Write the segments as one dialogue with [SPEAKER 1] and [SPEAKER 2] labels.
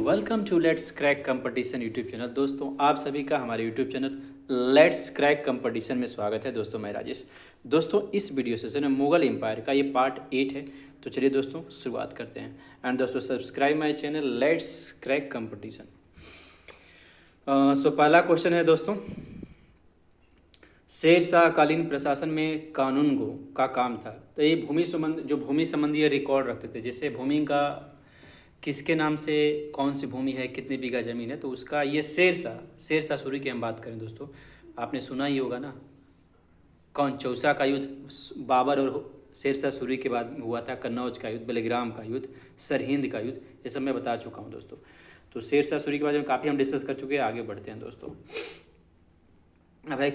[SPEAKER 1] Welcome to let's crack competition YouTube channel. दोस्तों आप सभी का हमारे YouTube channel let's crack competition में स्वागत है। दोस्तों मैं राजेश। दोस्तों इस वीडियो सेशन में मुगल एम्पायर का ये पार्ट 8 है। तो चलिए दोस्तों शुरुआत करते हैं। एंड दोस्तों subscribe my channel let's crack competition. So पहला क्वेश्चन है दोस्तों, शेर शाह कालीन प्रशासन में कानून गो का काम था। तो ये भूमि संबंधी रिकॉर्ड रखते थे, जैसे भूमि का किसके नाम से कौन सी भूमि है, कितने बीघा ज़मीन है, तो उसका ये शेर शाह सूरी की हम बात करें दोस्तों, आपने सुना ही होगा ना, कौन चौसा का युद्ध बाबर और शेर शाह सूरी के बाद हुआ था, कन्नौज का युद्ध, बेलग्राम का युद्ध, सरहिंद का युद्ध, ये सब मैं बता चुका हूँ दोस्तों। तो शेर शाह सूरी के बारे में काफ़ी हम डिस्कस कर चुके हैं। आगे बढ़ते हैं दोस्तों। अब है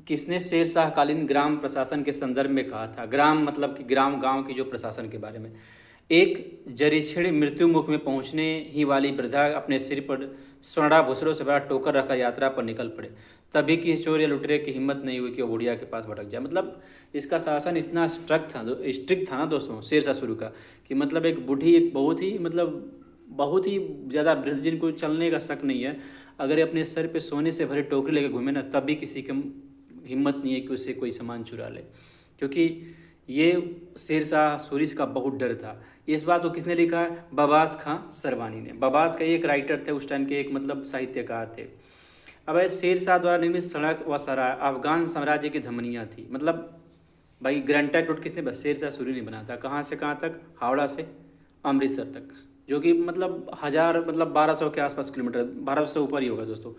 [SPEAKER 1] किसने शेर शाह कालीन ग्राम प्रशासन के संदर्भ में कहा था। ग्राम मतलब कि ग्राम गांव की जो प्रशासन के बारे में। एक जरीक्षण मृत्यु मुख में पहुंचने ही वाली वृद्धा अपने सिर पर स्वर्णाभूषणों से बड़ा टोकर रखकर यात्रा पर निकल पड़े, तभी कि चोर या लुटेरे की हिम्मत नहीं हुई कि वो बुढ़िया के पास भटक जाए। मतलब इसका शासन इतना स्ट्रिक्ट था ना दोस्तों शेर शाह सूरी का, कि मतलब एक बूढ़ी, एक बहुत ही ज़्यादा वृद्ध जिनको चलने का शक नहीं है, अगर अपने सर पे सोने से भरे टोकरी लेकर घूमे ना, तब भी किसी की हिम्मत नहीं है कि उससे कोई सामान चुरा ले, क्योंकि ये शेर शाह सूरी का बहुत डर था। इस बात को किसने लिखा है? बबास खां सरवानी ने। बबास का एक राइटर थे उस टाइम के, एक मतलब साहित्यकार थे। अब शेर शाह द्वारा निर्मित सड़क व सराय अफगान साम्राज्य की धमनियाँ थी। मतलब भाई ग्रैंड ट्रैंक रोड किसने? बस शेर शाह सूरी ने बना था। कहाँ से कहाँ तक? हावड़ा से अमृतसर तक, जो कि मतलब 1200 के आसपास किलोमीटर, 1200 से ऊपर ही होगा दोस्तों।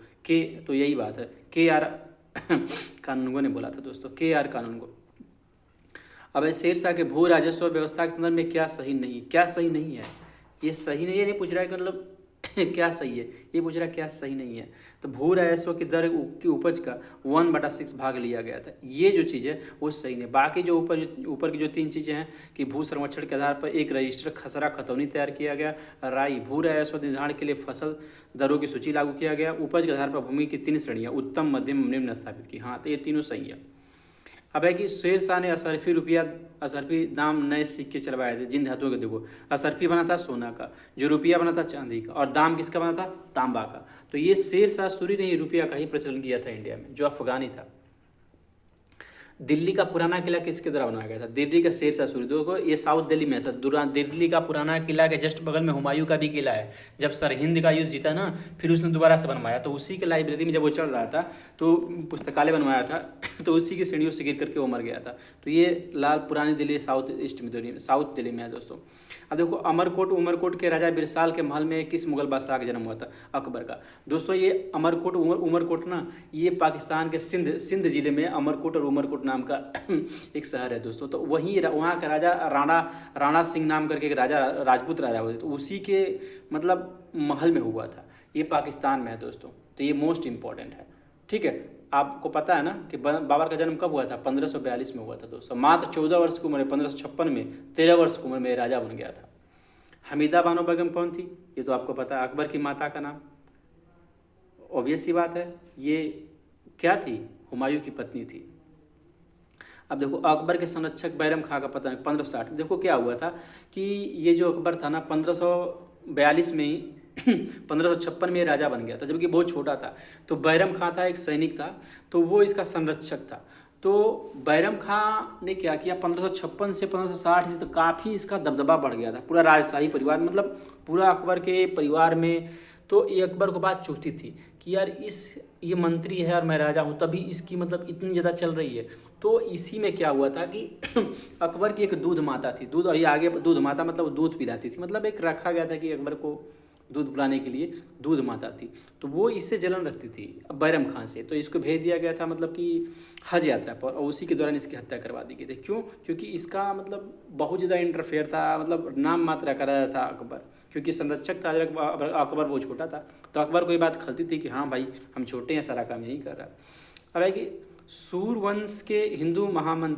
[SPEAKER 1] तो यही बात है, KR कानूनगो ने बोला था दोस्तों, KR कानूनगो। अब शेर शाह के भू राजस्व व्यवस्था के संदर्भ में क्या सही नहीं है। ये सही नहीं है, ये पूछ रहा है कि मतलब क्या सही है, ये पूछ रहा है क्या सही नहीं है। तो भू राजस्व की दर की उपज का 1/6 भाग लिया गया था। ये जो चीज़ है वो सही नहीं। बाकी जो ऊपर की जो 3 चीज़ें हैं कि भू सर्वेक्षण के आधार पर एक रजिस्टर खसरा खतौनी तैयार किया गया, राई भू राजस्व निर्धारण के लिए फसल दरों की सूची लागू किया गया, उपज के आधार पर भूमि की 3 श्रेणियाँ उत्तम, मध्यम, निम्न स्थापित की। हाँ, तो ये तीनों सही है। अब है कि शेर शाह ने असरफी दाम नए सिक्के चलवाए थे जिन धातुओं के। देखो असरफी बना था सोना का, जो रुपया बना था चांदी का, और दाम किसका बना था? तांबा का। तो ये शेर शाह सूरी ने रुपया का ही प्रचलन किया था इंडिया में, जो अफगानी था। दिल्ली का पुराना किला किसके द्वारा बनाया गया था? दिल्ली का शेर शाह सूरी। देखो ये साउथ दिल्ली में है। दिल्ली का पुराना किला के जस्ट बगल में हुमायूं का भी किला है। जब सरहिंद का युद्ध जीता ना, फिर उसने दोबारा से बनवाया, तो उसी के लाइब्रेरी में जब वो चल रहा था तो पुस्तकालय बनवाया था तो उसी की सीढ़ियों से गिर करके वो मर गया था। तो ये लाल पुरानी दिल्ली साउथ दिल्ली में है दोस्तों। अब देखो उमरकोट के राजा बिरसाल के महल में किस मुगल बादशाह का जन्म हुआ था? अकबर का। दोस्तों ये उमरकोट ना, ये पाकिस्तान के सिंध जिले में अमरकोट और उमरकोट नाम का एक शहर है दोस्तों। तो वहाँ का राजा राणा सिंह नाम करके एक राजा, राजपूत राजा हुए थे, तो उसी के मतलब महल में हुआ था। ये पाकिस्तान में है दोस्तों, तो ये मोस्ट इम्पॉर्टेंट है। ठीक है, आपको पता है ना कि बाबर का जन्म कब हुआ था? 1542 में हुआ था दोस्तों। मात्र 14 वर्ष की उम्र, 1556 में 13 वर्ष की उम्र में राजा बन गया था। हमीदा बानो बेगम कौन थी? ये तो आपको पता है, अकबर की माता का नाम। ऑब्वियस सी बात है, ये क्या थी? हुमायूं की पत्नी थी। अब देखो अकबर के संरक्षक बैरम खां का पता नहीं 1560। देखो क्या हुआ था कि ये जो अकबर था ना 1542 में ही 1556 में राजा बन गया था, जबकि बहुत छोटा था। तो बैरम खां था, एक सैनिक था, तो वो इसका संरक्षक था। तो बैरम खां ने क्या किया, 1556 से 1560 से तो काफ़ी इसका दबदबा बढ़ गया था। पूरा राजशाही परिवार, मतलब पूरा अकबर के परिवार में। तो ये अकबर को बात चुभती थी कि यार ये मंत्री है और मैं राजा हूँ, तभी इसकी मतलब इतनी ज़्यादा चल रही है। तो इसी में क्या हुआ था कि अकबर की एक दूध माता थी, दूध अभी आगे दूध माता मतलब दूध पिलाती थी, मतलब एक रखा गया था कि अकबर को दूध पिलाने के लिए दूध माता थी। तो वो इससे जलन रखती थी बैरम खां से, तो इसको भेज दिया गया था मतलब कि हज यात्रा पर, और उसी के दौरान इसकी हत्या करवा दी गई थी। क्यों? क्योंकि इसका मतलब बहुत ज़्यादा इंटरफेयर था, मतलब नाम मात्रा कर रहा था अकबर, क्योंकि संरक्षक था अकबर, वो छोटा था। तो अकबर को ये बात खलती थी कि हाँ भाई हम छोटे हैं, सारा काम यही कर रहा है। अब है कि सूरवंश के हिंदू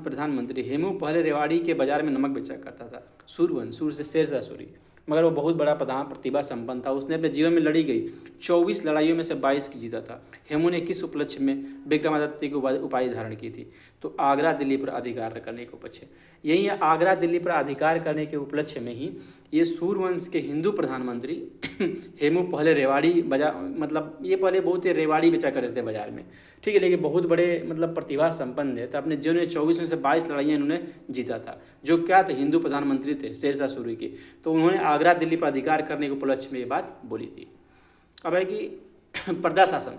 [SPEAKER 1] प्रधानमंत्री हेमू पहले रेवाड़ी के बाजार में नमक बेचा करता था। सूर से शेर शाह सूरी, मगर वो बहुत बड़ा प्रतिभा संपन्न था। उसने अपने जीवन में लड़ी गई 24 लड़ाइयों में से 22 की जीता था। हेमू ने किस उपलक्ष्य में विक्रमादित्य की उपाधि धारण की थी? तो आगरा दिल्ली पर अधिकार करने के उपलक्ष्य। यही आगरा दिल्ली पर अधिकार करने के उपलक्ष्य में ही ये सूर्यवंश के हिंदू प्रधानमंत्री हेमू पहले रेवाड़ी मतलब ये पहले बहुत ही रेवाड़ी बेचा करते थे बाजार में, ठीक है, लेकिन बहुत बड़े मतलब प्रतिभा संपन्न थे। तो अपने जीवन में 24 में से 22 लड़ाइयाँ इन्होंने जीता था। जो क्या थे, हिंदू प्रधानमंत्री थे शेरशाह सूरी के। तो उन्होंने आगरा दिल्ली पर अधिकार करने के उपलक्ष्य में ये बात बोली थी। अब है कि पर्दा शासन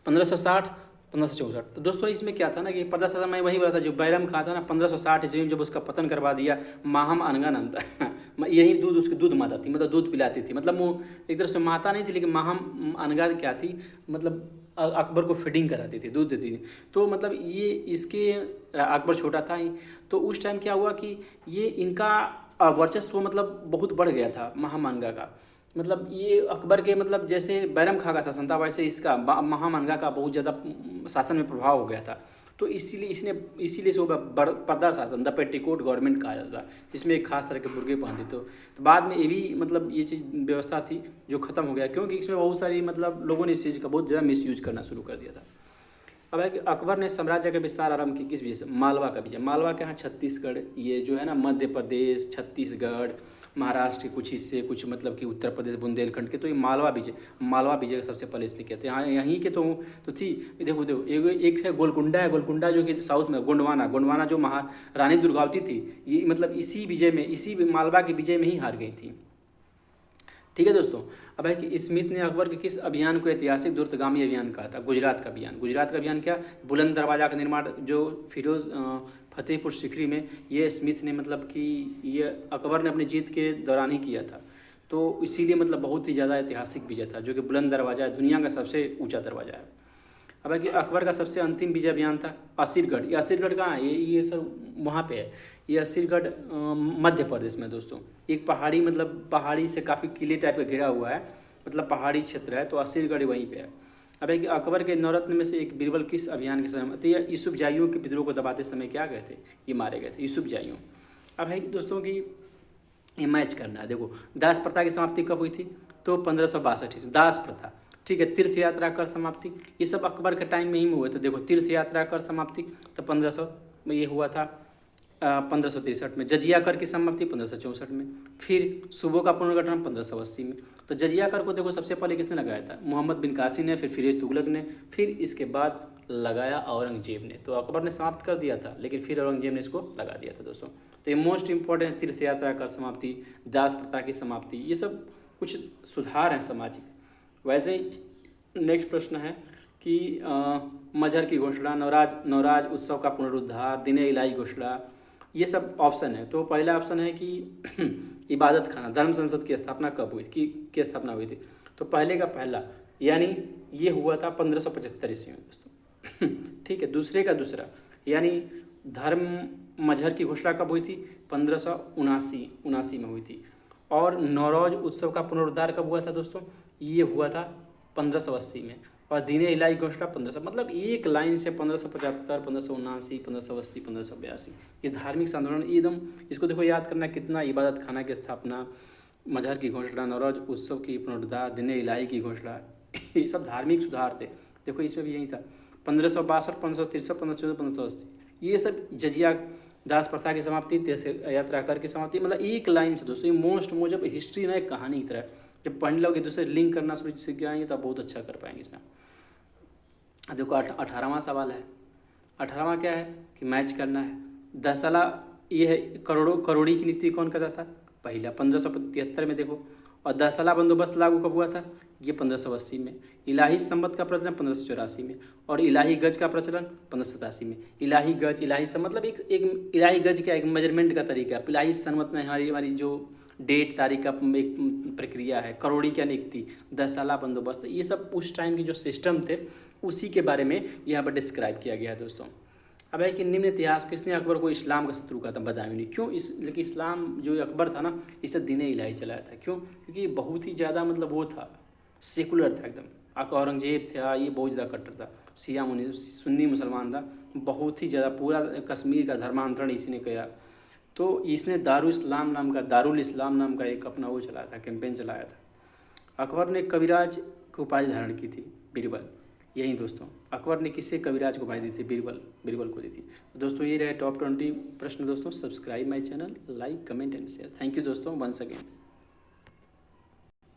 [SPEAKER 1] 1560 1564। तो दोस्तों इसमें क्या था ना कि पर्दा शासन मैं वही बोला था, जो बैरम खां था ना 1560 ईस्वी में जब उसका पतन करवा दिया। माहम अनगा नाम था यही दूध उसकी दूध माता थी, मतलब दूध पिलाती थी, मतलब वो एक तरफ से माता नहीं थी लेकिन माहम अनगा क्या थी, मतलब अकबर को फीडिंग कराती थी, दूध देती थी। तो मतलब ये इसके अकबर छोटा था ही, तो उस टाइम क्या हुआ कि ये इनका वर्चस्व मतलब बहुत बढ़ गया था महामानगा का। मतलब ये अकबर के मतलब जैसे बैरम खां का शासन था वैसे इसका महामानगा का बहुत ज़्यादा शासन में प्रभाव हो गया था। तो इसीलिए इसको पर्दा शासन द पेटीकोट गवर्नमेंट कहा जाता था, जिसमें एक खास तरह के बुर्गे पहनते। तो बाद में ये भी मतलब ये चीज़ व्यवस्था थी जो ख़त्म हो गया, क्योंकि इसमें बहुत सारी मतलब लोगों ने इस चीज़ का बहुत ज़्यादा मिसयूज करना शुरू कर दिया था। अब है कि अकबर ने साम्राज्य का विस्तार आरंभ किया किस वजह से, मालवा का विजय। मालवा के यहाँ छत्तीसगढ़, ये जो है ना मध्य प्रदेश, छत्तीसगढ़, महाराष्ट्र के कुछ हिस्से, कुछ मतलब कि उत्तर प्रदेश बुंदेलखंड के, तो ये मालवा विजय का सबसे पहले इसलिए कहते हैं। यहाँ यहीं के तो थी। देखो एक है गोलकुंडा जो कि साउथ में, गोंडवाना जो रानी दुर्गावती थी, ये मतलब इसी मालवा के विजय में ही हार गई थी। ठीक है दोस्तों। अब है कि स्मिथ ने अकबर के किस अभियान को ऐतिहासिक दूरगामी अभियान कहा था? गुजरात का अभियान क्या, बुलंद दरवाजा का निर्माण जो फतेहपुर सीकरी में, ये स्मिथ ने मतलब कि ये अकबर ने अपनी जीत के दौरान ही किया था। तो इसीलिए मतलब बहुत ही ज़्यादा ऐतिहासिक विजय था, जो कि बुलंद दरवाजा दुनिया का सबसे ऊँचा दरवाजा है। अब है कि अकबर का सबसे अंतिम विजय अभियान था असीरगढ़। ये असीरगढ़ कहाँ है? ये सब वहाँ पे है। ये असीरगढ़ मध्य प्रदेश में दोस्तों। एक पहाड़ी मतलब पहाड़ी से काफ़ी किले टाइप का घिरा हुआ है, मतलब पहाड़ी क्षेत्र है, तो असीरगढ़ वहीं पे है। अब है कि अकबर के नवरत्न में से एक बीरबल किस अभियान के समय, तो ये यूसुफजाइयों के विद्रोह को दबाते समय क्या गए थे, ये मारे गए थे यूसुफजाइयों। अब है कि दोस्तों की ये मैच करना है। देखो दास प्रथा की समाप्ति कब हुई थी? तो 1562 ईस्वी, दास प्रथा, ठीक है। तीर्थ यात्रा कर समाप्ति, ये सब अकबर के टाइम में ही हुए थे। देखो तीर्थ यात्रा कर समाप्ति तो 1500 में ये हुआ था, 1563 में। जजिया कर की समाप्ति 1564 में। फिर सूबों का पुनर्गठन 1580 में। तो जजिया कर को देखो सबसे पहले किसने लगाया था? मोहम्मद बिन कासिम ने, फिर फिरोज तुगलक ने, फिर इसके बाद लगाया औरंगजेब ने। तो अकबर ने समाप्त कर दिया था, लेकिन फिर औरंगजेब ने इसको लगा दिया था दोस्तों। तो ये मोस्ट इंपॉर्टेंट है, तीर्थ यात्रा कर समाप्ति, दास प्रथा की समाप्ति, ये सब कुछ सुधार हैं सामाजिक। वैसे ही नेक्स्ट प्रश्न है कि मजहर की घोषणा, नवराज उत्सव का पुनरुद्धार, दिने इलाही घोषणा, ये सब ऑप्शन है। तो पहला ऑप्शन है कि इबादत खाना, धर्म संसद की स्थापना कब हुई की स्थापना हुई थी? तो पहले का पहला यानी ये हुआ था 1575 ईस्वी में दोस्तों ठीक है। दूसरे का दूसरा यानी धर्म मजहर की घोषणा कब हुई थी? 1579 में हुई थी। और नौरोज उत्सव का पुनरुद्धार कब हुआ था दोस्तों? ये हुआ था 1580 में। और दीने इलाही घोषणा 1500, मतलब एक लाइन से 1575, 1579, 1580, 1582, ये धार्मिक आंदोलन एकदम, इसको देखो याद करना कितना। इबादत खाना की स्थापना, मजहर की घोषणा, नौरोज उत्सव की पुनरुद्धार, दीने इलाही की घोषणा, ये सब धार्मिक सुधार थे। देखो इसमें भी यही था 1562, 1563, 1514, 1580, ये सब जजिया दास प्रथा की समाप्ति, तीर्थ यात्रा कर की समाप्ति, मतलब एक लाइन से दोस्तों। ये मोस्ट जब हिस्ट्री ना एक कहानी की तरह, जब पढ़ लोगे दूसरे लिंक करना शुरू सीख जाएंगे तब बहुत अच्छा कर पाएंगे इसमें। देखो 18वां सवाल है। 18वां क्या है कि मैच करना है। 10 साला ये है करोड़ी की नीति कौन करता था? पहला 1573 में देखो। और 10 साला बंदोबस्त लागू कब हुआ था? ये 1580 में। इलाही संवत का प्रचलन 1584 में। और इलाही गज का प्रचलन 1587 में। इलाही मतलब एक इलाही गज का एक मेजरमेंट का तरीका। इलाही संवत में हमारी जो डेट तारीख का एक प्रक्रिया है। करोड़ी क्या निकती, 10 साला बंदोबस्त, ये सब उस टाइम के जो सिस्टम थे उसी के बारे में यहाँ पर डिस्क्राइब किया गया है दोस्तों। अब है कि निम्न इतिहास किसने अकबर को इस्लाम का शत्रु कहा था? बताया नहीं क्यों। लेकिन इस्लाम जो अकबर था ना, इसे दीने इलाही चलाया था। क्यों? क्योंकि बहुत ही ज़्यादा मतलब वो था, सेकुलर था एकदम। औरंगजेब था, ये बहुत ज़्यादा कट्टर था, शिया सुन्नी मुसलमान था, बहुत ही ज़्यादा। पूरा कश्मीर का धर्मांतरण इसी ने किया। तो इसने दारुल इस्लाम नाम का एक अपना वो चलाया था, कैंपेन चलाया था। अकबर ने कविराज की उपाधि धारण की थी, बीरबल। यही दोस्तों, अकबर ने किससे कविराज को उपाधि दी थी? बीरबल, बीरबल को दी थी। तो दोस्तों ये रहे टॉप 20 प्रश्न दोस्तों। Subscribe my channel, like comment and share. Thank you दोस्तों वंस अगेन।